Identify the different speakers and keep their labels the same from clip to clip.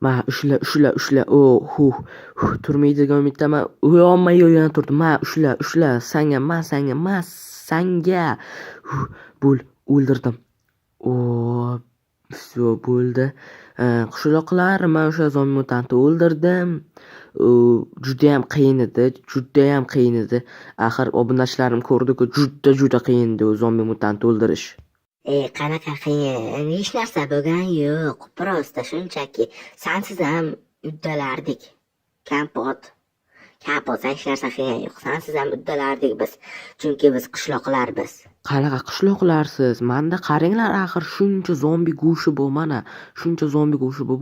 Speaker 1: Ma ushla. Turmaydigan umiddaman. Uyalmay yana turdim. Ma ushla. Sanga. Bo'l, o'ldirdim. Всё bo'ldi. Qishloqlar, men o'sha zombi mutantni o'ldirdim. Judayam qiyin edi. Axir obunachilarim ko'rdi-ku, juda qiyin edi u zombi mutantni o'ldirish.
Speaker 2: Qanaqa qiyin? Hech narsa bo'lgan yo'q. Prosta shunchaki sensiz ham uddalardik. Kampot, hech narsa qiyin yo'q. Sensiz ham uddalardik biz. Chunki biz qishloqlar biz.
Speaker 1: Qanaqa qishloqlarsiz? Manda qaranglar, axir shuncha zombi go'shi bu mana. Shuncha zombi go'shi bu.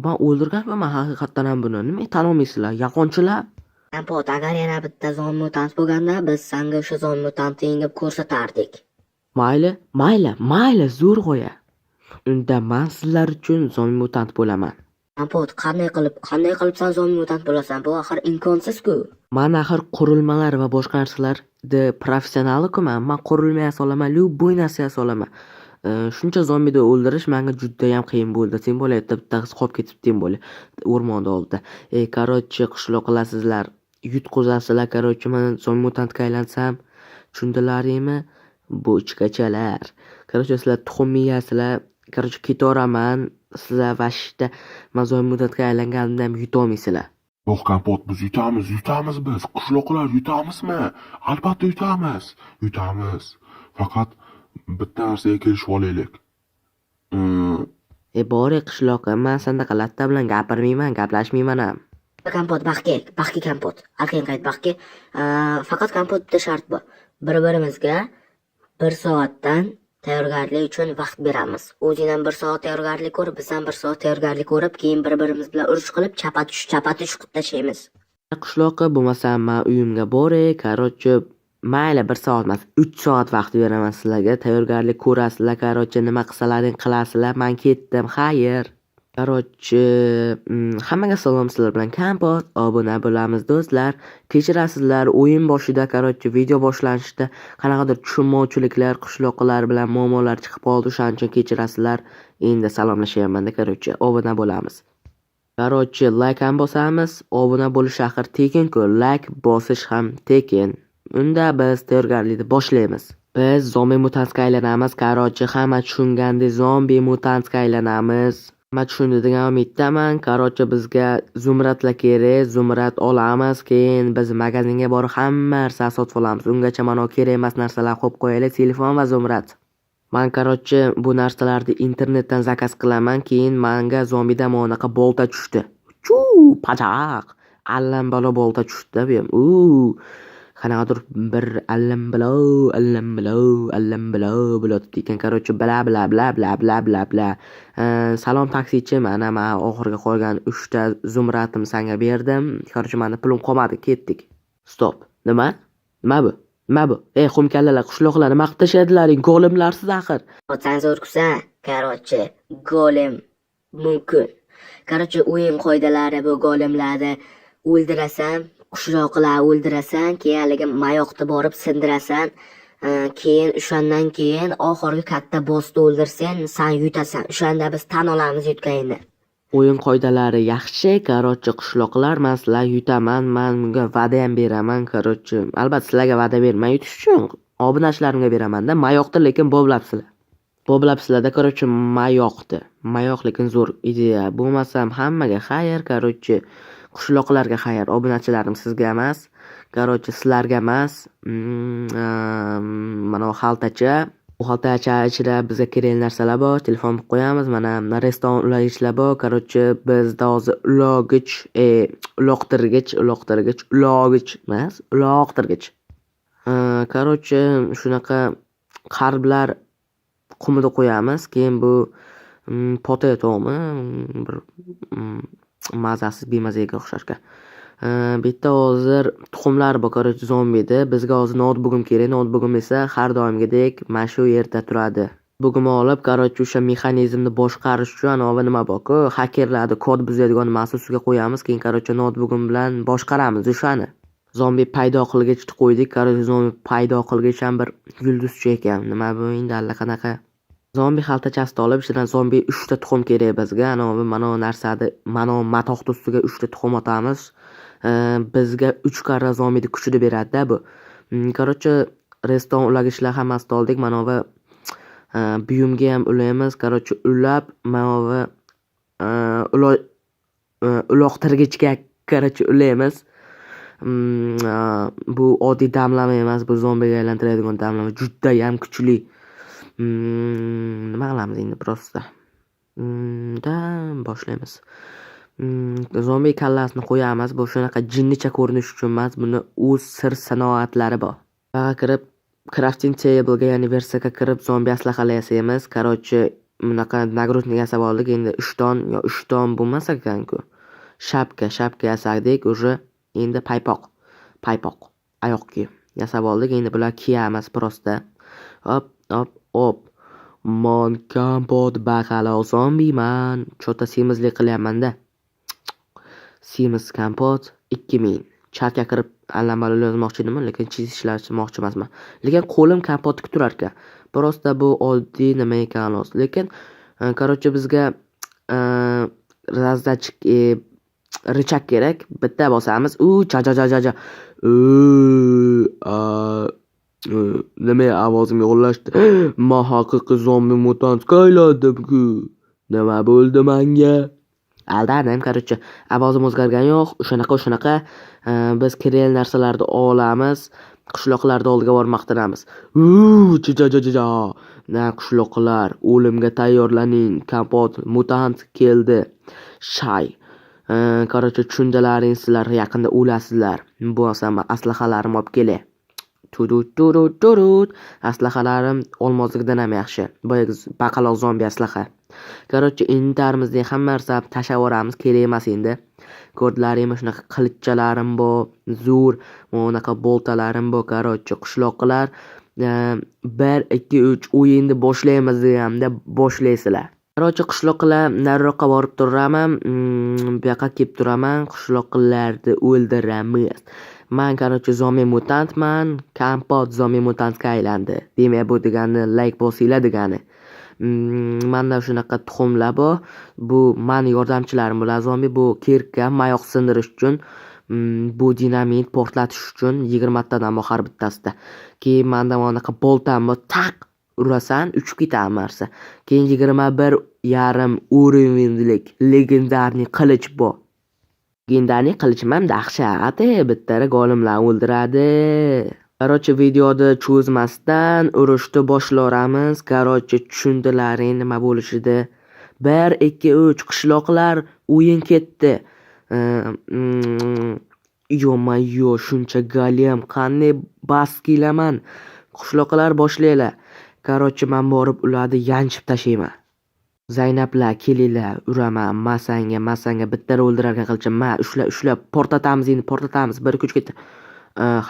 Speaker 1: Men o'ldirganman haqiqatdan ham buni. Nima tan olmaysizlar? Yolg'onchilar.
Speaker 2: Kampot, agar yana bitta zombi mutant bo'lganda, biz senga o'sha zombi mutantni yengib ko'rsatardik.
Speaker 1: Mayli, zo'r qo'ya. Unda men sizlar uchun zombi mutant bo'laman.
Speaker 2: Kampot, qanday qilib sen zombi mutant bo'lasan? Bu axir imkonsiz-ku.
Speaker 1: Men axir qurilmalar va boshqa narsalarda professional-ku men. Men qurilma yasolaman, любой narsa yasolaman. Shuncha zombini o'ldirish menga juda ham qiyin bo'ldi. Sen bo'layapti, bittasi qolib ketibdi ham bo'li. O'rmonda oldida. Короче, qishloqlasizlar, yutqizasizlar. Короче, men zombi mutantga aylansam, tushundilaringmi? Bochkachalar. Короче, sizlar tuxum yeyasizlar. Короче, ketaveraman. Sizlar vashda men zombi mutantga aylanganimda ham yutolmaysizlar.
Speaker 3: Yo'q, Kampot, biz yutamiz biz. Qishloqlar yutamizmi? Albatta yutamiz. Faqat bitta narsaga kelishib olaylik.
Speaker 1: Bore qishloqqa, men sanaqa latta bilan gapirmayman, gaplashmayman ham.
Speaker 2: Kampot, baxki Kampot. Alqin qayt baxki. Faqat Kampot bitta shart bor. Bir-birimizga 1 soatdan tayyorgarlik uchun vaqt beramiz. O'zing ham 1 soat tayyorgarlik ko'rib, biz ham 1 soat tayyorgarlik ko'rib, keyin bir-birimiz bilan urush qilib, chapatush qilib tashlaymiz.
Speaker 1: Qishloqqa bo'lmasam, men uyimga boray. Короче, mayli 1 soat emas, 3 soat vaqt beraman sizlarga. Tayyorgarlik ko'rasizlar. Короче, nima qilsalaring qilasizlar. Men ketdim. Xayr. Короче, hammaga salom, sizlar bilan Kampot. Obuna bo'lamiz do'stlar. Kechirasizlar, o'yin boshida, короче, video boshlanishida qanaqadir tushunmovchiliklar, qishloqlar bilan muammolar chiqib qoldi. O'shaning uchun kechirasizlar. Endi salomlashyapman-da, короче, obuna bo'lamiz. Короче, like ham bosamiz. Obuna bo'lish axir tekin-ku, like bosish ham tekin. Unda biz tayyorgarlikni boshlaymiz. Biz zombi mutantga aylanamiz. Короче, hamma tushungandek zombi mutantga aylanamiz. Hamma tushundi degan umiddaman. Короче, bizga zumradlar kerak. Zumrad olamiz. Keyin biz magazinga borib hamma narsa sotib olamiz. Ungacha mana kerak emas narsalar qo'yib qo'yaylik. Telefon va zumrad. Men короче, bu narsalarni internetdan zakaz qilaman. Keyin menga zombidan monaqa bolta tushdi. Pachaq. Allambalo bolta tushdi bu ham. Qanaqadir bir allambalo bo'ladi ekan. Короче, bla. Salom taksichi, mana men oxirgi qolgan 3 ta zumratim senga berdim. Короче, menda pulim qolmadi, ketdik. Stop. Nima bu? Xumkallalar, qishloqlar nima qilib tashadilaring? Golemlarsiz axir.
Speaker 2: Sen zo'rkusan. Короче, golem mumkin. Короче, o'yin qoidalari bu golemlarni o'ldirasan, qishloqlar o'ldirasan, keyin haligi mayoqni borib sindirasan, keyin o'shandan keyin oxirgi katta bossni o'ldirsang, sen yutasan. O'shanda biz tan olamiz yutganingni.
Speaker 1: O'yin qoidalari yaxshi. Короче, qishloqlar, men sizlar yutaman. Men bunga va'da ham beraman. Короче, albatta sizlarga va'da berman yutish uchun. Obunachilarimga beraman-da. Mayoqni lekin boblabsizlar-da. Короче, mayoq lekin zo'r ideya. Bo'lmasam hammaga xayr. Короче, qishloqlarga xayr. Obunachilarim sizga emas. Короче, sizlarga emas. Mana bu xaltacha. Bu xaltacha ichida bizga kerak narsalar bor. Telefon qo'yamiz. Mana restoran ulag'ichlar bor. Короче, bizda hozir uloqtirgich. Короче, shunaqa qarblar qumida qo'yamiz. Keyin bu potatomi, bir mazasiz bemazaga o'xshashga. Bitta hozir tuxumlar bor, короче, zombida. Bizga hozir notebook'im kerak. Notebook'im esa har doimgidek mana shu yerda turadi. Bug'imni olib, короче, o'sha mexanizmni boshqarish uchun nima bor-ku, hakerlarni kod buzadigan mahsusga qo'yamiz. Keyin короче, notebook'im bilan boshqaramiz o'shani. Zombi paydo qilgich qo'ydik. короче, zombi paydo qilgich ham bir yulduzcha ekan. Nima bu endi allaqanaqa Zombi xaltachasini olib, ichidan zombi 3 ta tuxum kerak bizga. Mana bu narsani, mana matoqni ustiga 3 ta tuxum otamiz. Bizga 3 karra zombini kuchini beradi-da bu. Короче, restoran ulag'ichlar hammasini oldik. Mana bu buyumga ham ulaymiz. Короче, ulab, mana bu uloqtirgichga короче ulaymiz. Bu oddiy damlama emas, bu zombiga aylantiradigan damlama. Juda ham kuchli. Nima qilamiz endi prosta? Boshlaymiz. Zombi kallasini qo'yamiz. Bu shunaqa jinnicha ko'rinish uchun emas, buni o'z sir sanoatlari bor. Baga kirib, crafting table'ga, ya'ni versiyaga kirib zombi aslahalar yasaymiz. Короче, bunaqa nagrudnik yasab oldik. Endi 3 ton bo'lmas ekan-ku. Shapka yasadik, уже endi paypoq, oyoq kiyim yasab oldik. Endi bular kiyamiz prosta. Hop. Mon kompot baqaloq zombiman. Chota semizlik qilyapman-da. Semiz kompot 2000. Chatga kirib allambalo yozmoqchi edim, lekin chizishlarmoqchi emasman. Lekin qo'lim kompotga turar ekan. Prosta bu oddiy nima ekan o'zi. Lekin короче bizga razdachik richak kerak. Bitta bosamiz. Cha. Nima ovozim yo'llashdi? Men haqiqiy zombi mutantga aylandim-ku. Nima bo'ldi menga? Aldadim, короче. Ovozim o'zgargani yo'q. O'shanaqa. Biz kerak narsalarni olamiz. Qishloqlarda oldiga borib maqtanamiz. Na qishloqlar, o'limga tayyorlaning. Kompot mutant keldi. Shay. Короче, tushundalaring sizlar yaqinda o'lasizlar. Bo'lsam aslahalarim olib kelay. Turut. Aslahalarim olmozlikdan ham yaxshi. Boyagi baqaloq zombi aslaha. Короче, intarimizni hamma narsani tashlab yuboramiz, kerak emas endi. Ko'rdlaringmi, shunaqa qilichchalarim bor, zo'r, unaqa boltalarim bor. Короче, qishloqlar 1 2 3 o'yinni boshlaymiz deganimda boshlaysizlar. Короче, qishloqlar nariroqqa borib turaman, bu yoqqa kelib turaman, qishloqlarni o'ldiramiz. Men короче zombi mutantman, kompot zombi mutantga aylandi. Demak, bu degani like bosinglar degani. Menda shunaqa tuxumlar bor. Bu meni yordamchilarim bular zombi. Bu kirka mayoq sindirish uchun, bu dinamit portlatish uchun 20 tadan bor har bittasida. Keyin menda bunaqa boltam bor, taq urasan, uchib ketadi narsa. Keyin 21,5 уровенlik legendarniy qilich bor. Legendarniy qilichim ham dahshat, bittara golimlar o'ldiradi. Короче, videoda cho'zmasdan urushni boshlaramiz. Короче, tushundilaring nima bo'lishida. 1 2 3 qishloqlar o'yin ketdi. Yo, shuncha golem qanday bas kelaman. Qishloqlar boshlaylar. Короче, men borib ularni yanchib tashlayman. Zaynablar, kelinglar, uraman, masanga bitta o'ldirarkan qilchim. Ushlab, portatamiz, 1 2 3 ketdi.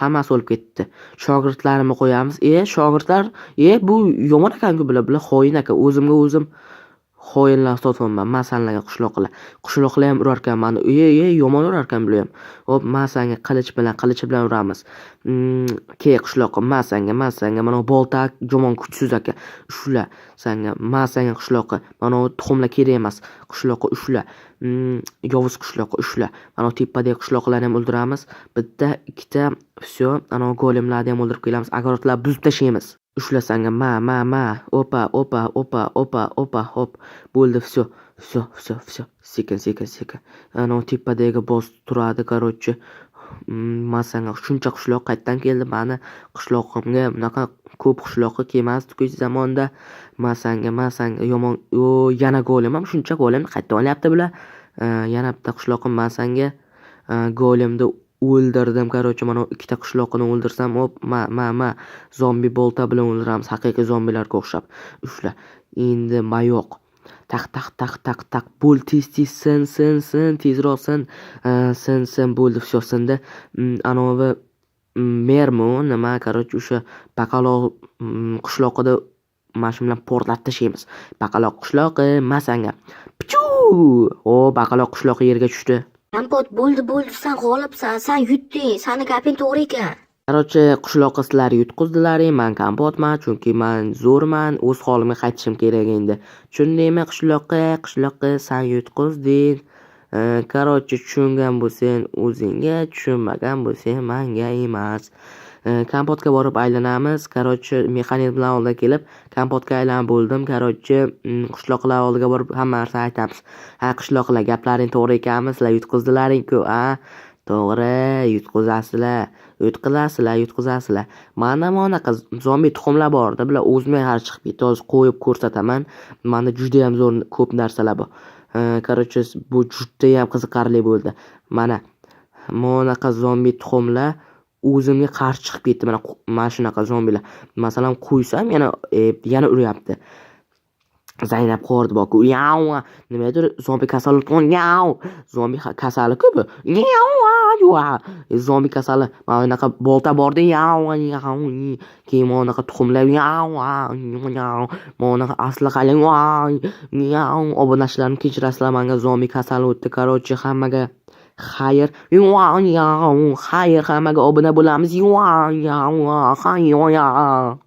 Speaker 1: Hammasi o'lib ketdi. Shogirdlarimni qo'yamiz. Shogirdlar, bu yomon ekan-ku, bular xoin ekan. O'zimga o'zim xoinlar sotaman. Masanlarga qishloqlar ham urar ekan meni. Yomon urar ekan bular ham. Hop, masanga qilich bilan uramiz. Qishloqqa masanga, mana bolta jomon kuchsiz ekan. Ushla, sanga masanga qishloqqa. Mana tuxumlar kerak emas. Qishloqqa ushla. Yovuz qishloqqa ushla. Mana tepadagi qishloqlarni ham o'ldiramiz. Bitta, ikkita, всё, ana golemlarni ham o'ldirib kelamiz. Огородlar buzib tashlaymiz. Ushla sanga opa, hop. Bo'ldi, всё. Sekin. Ana tepadagi boss turadi, короче. Masanga shuncha qishloq qayerdan keldi? Meni qishlog'imga bunaqa ko'p qishloqqa kelmasdi-ku zamonda. Masanga yomon. Yana golem ham shuncha golemni qayerdan olyapti bular? Yana bitta qishloqim masanga golemni o'ldirdim. Короче, mana ikkita qishloqni o'ldirsam, hop, zombi bolta bilan o'ldiramiz, haqiqiy zombilarga o'xshab. Ushla. Endi mayoq. Taq. Bo'l, tez, sin, tezroq sin. Sin, bo'ldi, всё sindi. Anovi mermo nima, короче, o'sha baqaloq qishloqida mana bilan portlatib tashlaymiz. Baqaloq qishloqi masanga. Pichu! Baqaloq qishloqi yerga tushdi.
Speaker 2: Kompot bo'ldi, sen g'olibsan, sen yutding, sani gaping to'g'ri ekan.
Speaker 1: Короче, qishloqqa sizlar yutqizdilaring, man kompotman, chunki man zo'rman, o'z holimga qaytishim kerak endi. Tushundingmi qishloqqa san yutqizding. Короче, tushungan bo'lsang o'zingga, tushunmagan bo'lsang manga emas. Kompotga borib aylanamiz. Короче, mexanik bilan oldiga kelib, kompotga aylanib bo'ldim. Короче, qishloqlar oldiga borib hamma narsani aytamiz. Ha, qishloqlar, gaplaring to'g'ri ekanmi? Sizlar yutqizdilaring-ku, a? To'g'ri, yutqizasizlar. Mana bunaqa zombi tuxumlar bor-da, bular o'zimga har chiqib ketdi. Hozir qo'yib ko'rsataman. Menda juda ham zo'r ko'p narsalar bor. Короче, bu juda ham qiziqarli bo'ldi. Mana bunaqa zombi tuxumlar o'zimga qarshi chiqib ketdi. Mana shunaqa zombilar. Masalan, qo'ysam yana uryapti. Zaynab qordi boku. Yav. Nimadir zombi kasali o'tgan. Yav. Zombi kasali-ku bu. Yav. Zombi kasali. Mana bunaqa bolta borda. Yav. Keyin mana bunaqa tuxumlar. Yav. Mana bunaqa asli qalin. Yav. Obunachilarni kechirasizlar, menga zombi kasali o'tdi. Короче, hammaga xayr. Xayr, hammaga obuna bo'lamiz. Xayr.